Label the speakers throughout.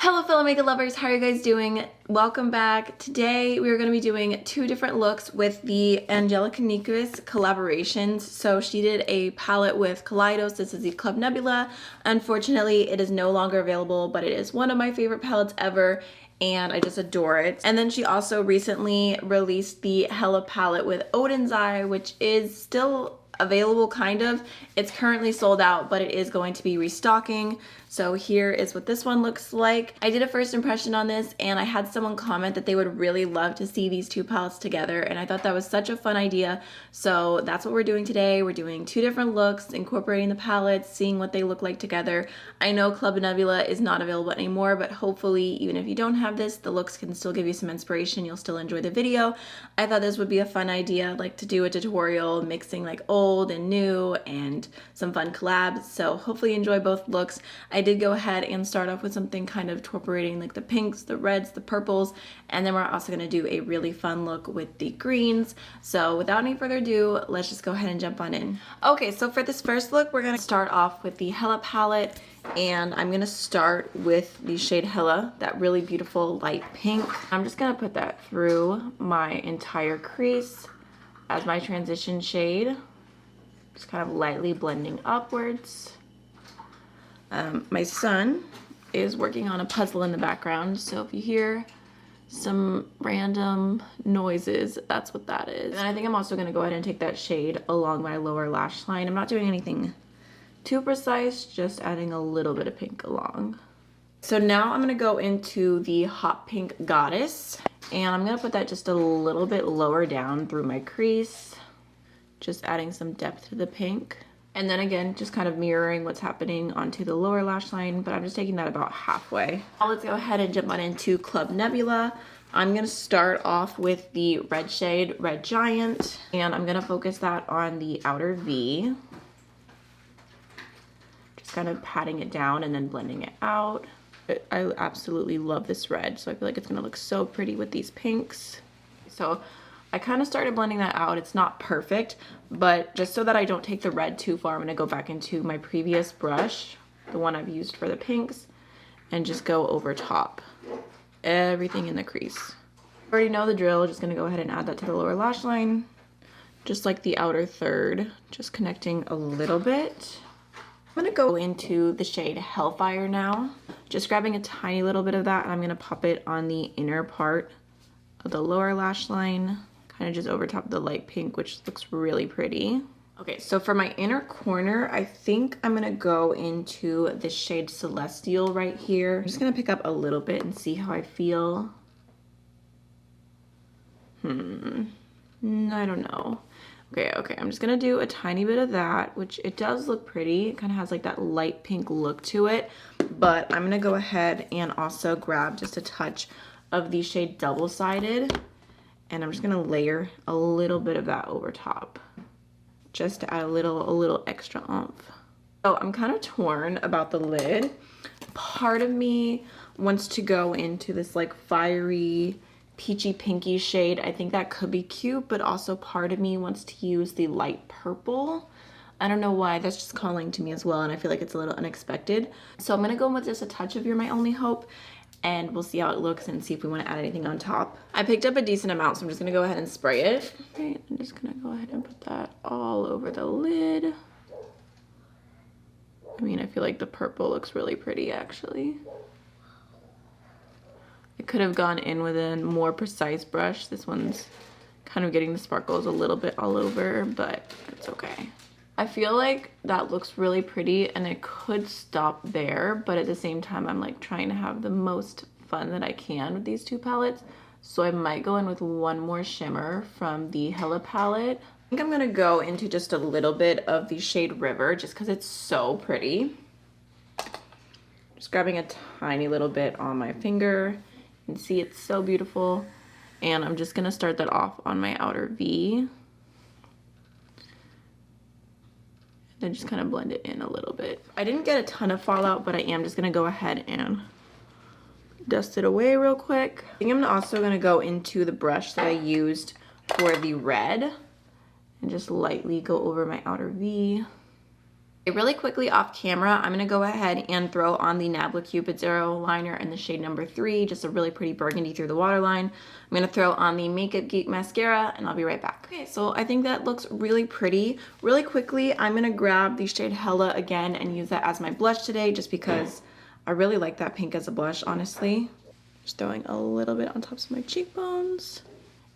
Speaker 1: Hello fellow makeup lovers, how are you guys doing? Welcome back. Today we are going to be doing two different looks with the Angelica Nyqvist collaborations. So she did a palette with Kaleidos. This is the Club Nebula. Unfortunately, it is no longer available, but it is one of my favorite palettes ever and I just adore it. And then she also recently released the Hela palette with Oden's Eye, which is still available kind of. It's currently sold out, but it is going to be restocking. So here is what this one looks like. I did a first impression on this and I had someone comment that they would really love to see these two palettes together, and I thought that was such a fun idea. So that's what we're doing today. We're doing two different looks, incorporating the palettes, seeing what they look like together. I know Club Nebula is not available anymore, but hopefully even if you don't have this, the looks can still give you some inspiration. You'll still enjoy the video. I thought this would be a fun idea, like to do a tutorial mixing like old and new and some fun collabs. So hopefully you enjoy both looks. I did go ahead and start off with something kind of incorporating like the pinks, the reds, the purples, and then we're also going to do a really fun look with the greens. So without any further ado, let's just go ahead and jump on in. Okay, so for this first look, we're going to start off with the Hela palette, and I'm going to start with the shade Hela, that really beautiful light pink. I'm just going to put that through my entire crease as my transition shade. Just kind of lightly blending upwards. My son is working on a puzzle in the background, so if you hear some random noises, that's what that is. And I think I'm also going to go ahead and take that shade along my lower lash line. I'm not doing anything too precise, just adding a little bit of pink along. So now I'm going to go into the hot pink Goddess, and I'm going to put that just a little bit lower down through my crease, just adding some depth to the pink. And then again, just kind of mirroring what's happening onto the lower lash line, but I'm just taking that about halfway. Now let's go ahead and jump on into Club Nebula. I'm gonna start off with the red shade, Red Giant, and I'm gonna focus that on the outer V. Just kind of patting it down and then blending it out. I absolutely love this red, so I feel like it's gonna look so pretty with these pinks. So I kind of started blending that out. It's not perfect, but just so that I don't take the red too far, I'm going to go back into my previous brush, the one I've used for the pinks, and just go over top. Everything in the crease. You already know the drill. Just going to go ahead and add that to the lower lash line, just like the outer third, just connecting a little bit. I'm going to go into the shade Hellfire now, just grabbing a tiny little bit of that, and I'm going to pop it on the inner part of the lower lash line. Kind of just over top of the light pink, which looks really pretty. Okay, so for my inner corner, I think I'm gonna go into the shade Celestial right here. I'm just gonna pick up a little bit and see how I feel. I don't know. Okay, I'm just gonna do a tiny bit of that, which it does look pretty. It kind of has like that light pink look to it, but I'm gonna go ahead and also grab just a touch of the shade Double-Sided, and I'm just gonna layer a little bit of that over top, just to add a little extra oomph. So I'm kind of torn about the lid. Part of me wants to go into this like fiery, peachy pinky shade. I think that could be cute, but also part of me wants to use the light purple. I don't know why, that's just calling to me as well, and I feel like it's a little unexpected. So I'm gonna go with just a touch of You're My Only Hope, and we'll see how it looks and see if we want to add anything on top. I picked up a decent amount, so I'm just going to go ahead and spray it. Okay, I'm just going to go ahead and put that all over the lid. I mean, I feel like the purple looks really pretty, actually. I could have gone in with a more precise brush. This one's kind of getting the sparkles a little bit all over, but it's okay. I feel like that looks really pretty and it could stop there, but at the same time I'm like trying to have the most fun that I can with these two palettes, so I might go in with one more shimmer from the Hela palette. I think I'm gonna go into just a little bit of the shade River just because it's so pretty. Just grabbing a tiny little bit on my finger. You can see it's so beautiful, and I'm just gonna start that off on my outer V. Then just kind of blend it in a little bit. I didn't get a ton of fallout, but I am just gonna go ahead and dust it away real quick. I think I'm also gonna go into the brush that I used for the red and just lightly go over my outer V. Really quickly off camera, I'm gonna go ahead and throw on the Nebula Cupid Zero liner in the shade number 3, just a really pretty burgundy through the waterline. I'm gonna throw on the Makeup Geek mascara and I'll be right back. Okay, so I think that looks really pretty. Really quickly, I'm gonna grab the shade Hela again and use that as my blush today, just because I really like that pink as a blush, honestly. Just throwing a little bit on top of my cheekbones.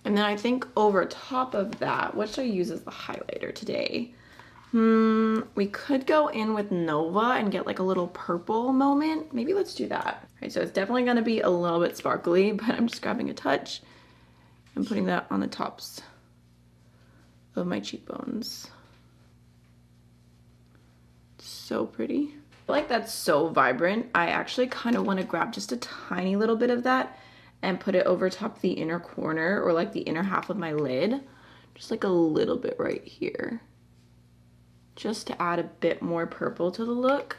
Speaker 1: And then I think over top of that, what should I use as the highlighter today? We could go in with Nova and get like a little purple moment. Maybe let's do that. All right, so it's definitely gonna be a little bit sparkly, but I'm just grabbing a touch and putting that on the tops of my cheekbones. So pretty. I feel like that's so vibrant. I actually kind of want to grab just a tiny little bit of that and put it over top the inner corner or like the inner half of my lid. Just like a little bit right here. Just to add a bit more purple to the look.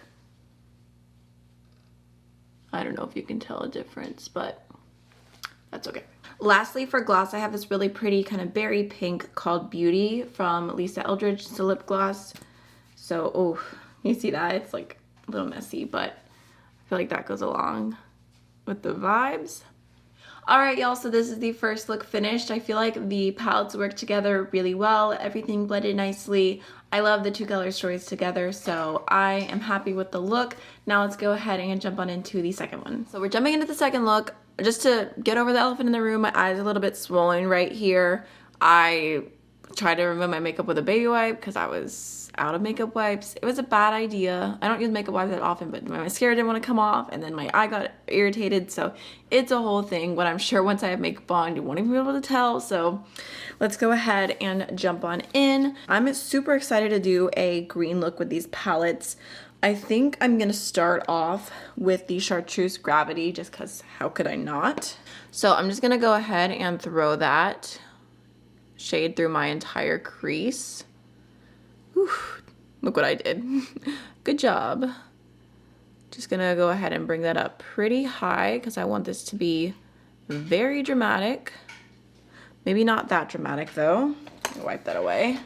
Speaker 1: I don't know if you can tell a difference, but that's okay. Lastly, for gloss, I have this really pretty kind of berry pink called Beauty from Lisa Eldridge. It's a lip gloss. So, oh, you see that? It's like a little messy, but I feel like that goes along with the vibes. All right, y'all, so this is the first look finished. I feel like the palettes work together really well. Everything blended nicely. I love the two color stories together, so I am happy with the look. Now let's go ahead and jump on into the second one. So we're jumping into the second look. Just to get over the elephant in the room, my eyes are a little bit swollen right here. I tried to remove my makeup with a baby wipe because I was out of makeup wipes. It was a bad idea. I don't use makeup wipes that often, but my mascara didn't want to come off, and then my eye got irritated, so it's a whole thing. But I'm sure once I have makeup on, you won't even be able to tell. So let's go ahead and jump on in. I'm super excited to do a green look with these palettes. I think I'm gonna start off with the Chartreuse Gravity, just because how could I not? So I'm just gonna go ahead and throw that shade through my entire crease. Whew, look what I did. Good job. Just gonna go ahead and bring that up pretty high because I want this to be very dramatic. Maybe not that dramatic though. Wipe that away.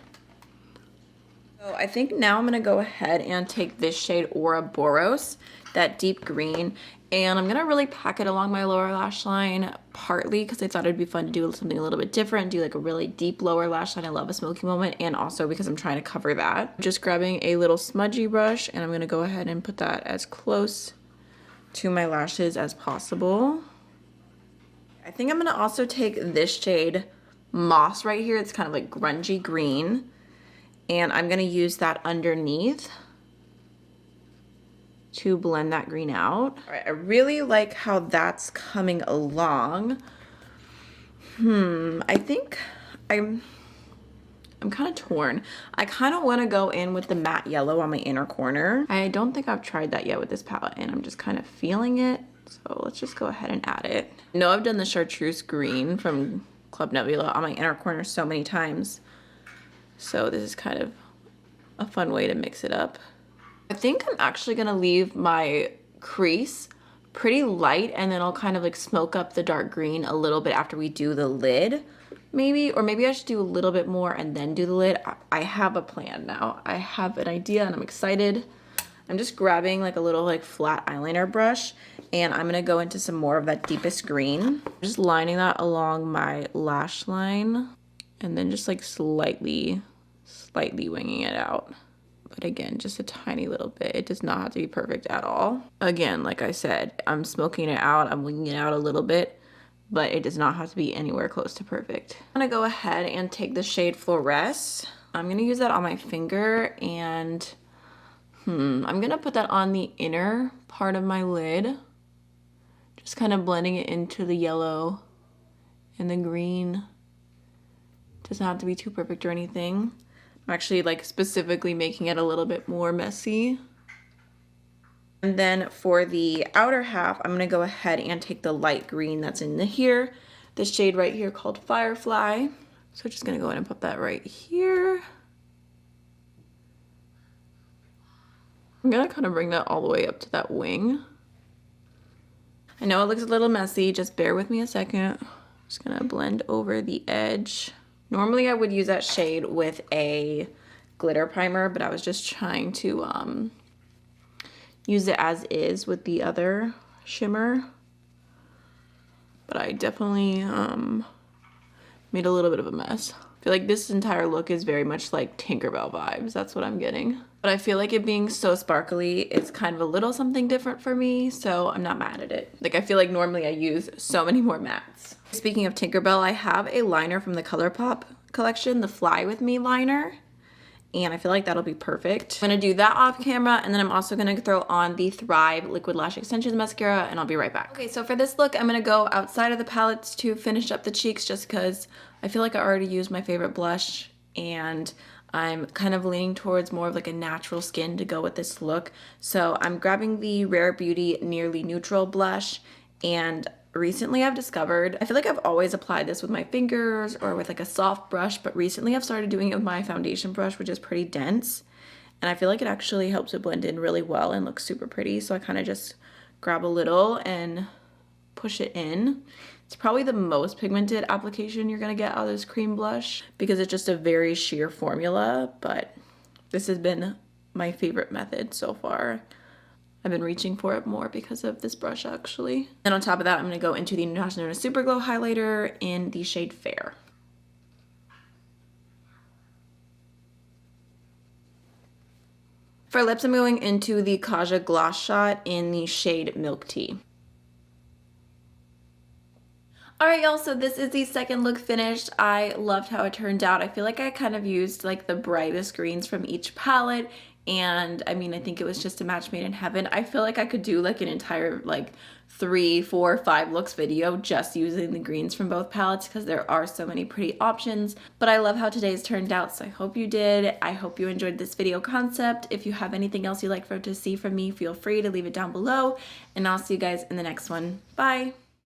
Speaker 1: So I think now I'm gonna go ahead and take this shade Ouroboros, that deep green, and I'm gonna really pack it along my lower lash line, partly because I thought it'd be fun to do something a little bit different, do like a really deep lower lash line. I love a smoky moment, and also because I'm trying to cover that. Just grabbing a little smudgy brush, and I'm gonna go ahead and put that as close to my lashes as possible. I think I'm gonna also take this shade Moss right here. It's kind of like grungy green. And I'm gonna use that underneath to blend that green out. All right, I really like how that's coming along. I think I'm kind of torn. I kind of want to go in with the matte yellow on my inner corner. I don't think I've tried that yet with this palette, and I'm just kind of feeling it. So let's just go ahead and add it. I know I've done the Chartreuse Green from Club Nebula on my inner corner so many times. So this is kind of a fun way to mix it up. I think I'm actually gonna leave my crease pretty light, and then I'll kind of like smoke up the dark green a little bit after we do the lid, maybe, or maybe I should do a little bit more and then do the lid. I have a plan now. I have an idea and I'm excited. I'm just grabbing like a little like flat eyeliner brush, and I'm gonna go into some more of that deepest green. Just lining that along my lash line, and then just like slightly winging it out. But again, just a tiny little bit. It does not have to be perfect at all. Again, like I said, I'm smoking it out, I'm winging it out a little bit, but it does not have to be anywhere close to perfect. I'm gonna go ahead and take the shade Fluoresce. I'm gonna use that on my finger, and I'm gonna put that on the inner part of my lid. Just kind of blending it into the yellow and the green. Doesn't have to be too perfect or anything. I'm actually like specifically making it a little bit more messy. And then for the outer half, I'm gonna go ahead and take the light green that's in here, this shade right here called Firefly. So just gonna go ahead and put that right here. I'm gonna kind of bring that all the way up to that wing. I know it looks a little messy, just bear with me a second. Just gonna blend over the edge. Normally I would use that shade with a glitter primer, but I was just trying to use it as is with the other shimmer. But I definitely made a little bit of a mess. I feel like this entire look is very much like Tinkerbell vibes. That's what I'm getting. But I feel like it being so sparkly, it's kind of a little something different for me, so I'm not mad at it. Like, I feel like normally I use so many more mattes. Speaking of Tinkerbell, I have a liner from the ColourPop collection, the Fly With Me liner. And I feel like that'll be perfect. I'm gonna do that off camera, and then I'm also gonna throw on the Thrive Liquid Lash Extensions Mascara, and I'll be right back. Okay, so for this look, I'm gonna go outside of the palettes to finish up the cheeks, just because I feel like I already used my favorite blush, and I'm kind of leaning towards more of like a natural skin to go with this look. So I'm grabbing the Rare Beauty Nearly Neutral blush, and recently I've discovered, I feel like I've always applied this with my fingers or with like a soft brush, but recently I've started doing it with my foundation brush, which is pretty dense. And I feel like it actually helps it blend in really well and look super pretty. So I kind of just grab a little and push it in. It's probably the most pigmented application you're gonna get out of this cream blush because it's just a very sheer formula, but this has been my favorite method so far. I've been reaching for it more because of this brush actually. And on top of that, I'm gonna go into the Natasha Denona Super Glow highlighter in the shade Fair. For lips, I'm going into the Kaja Gloss Shot in the shade Milk Tea. Alright y'all, so this is the second look finished. I loved how it turned out. I feel like I kind of used like the brightest greens from each palette, and I mean, I think it was just a match made in heaven. I feel like I could do like an entire like 3, 4, 5 looks video just using the greens from both palettes because there are so many pretty options. But I love how today's turned out, so I hope you did. I hope you enjoyed this video concept. If you have anything else you'd like to see from me, feel free to leave it down below, and I'll see you guys in the next one. Bye!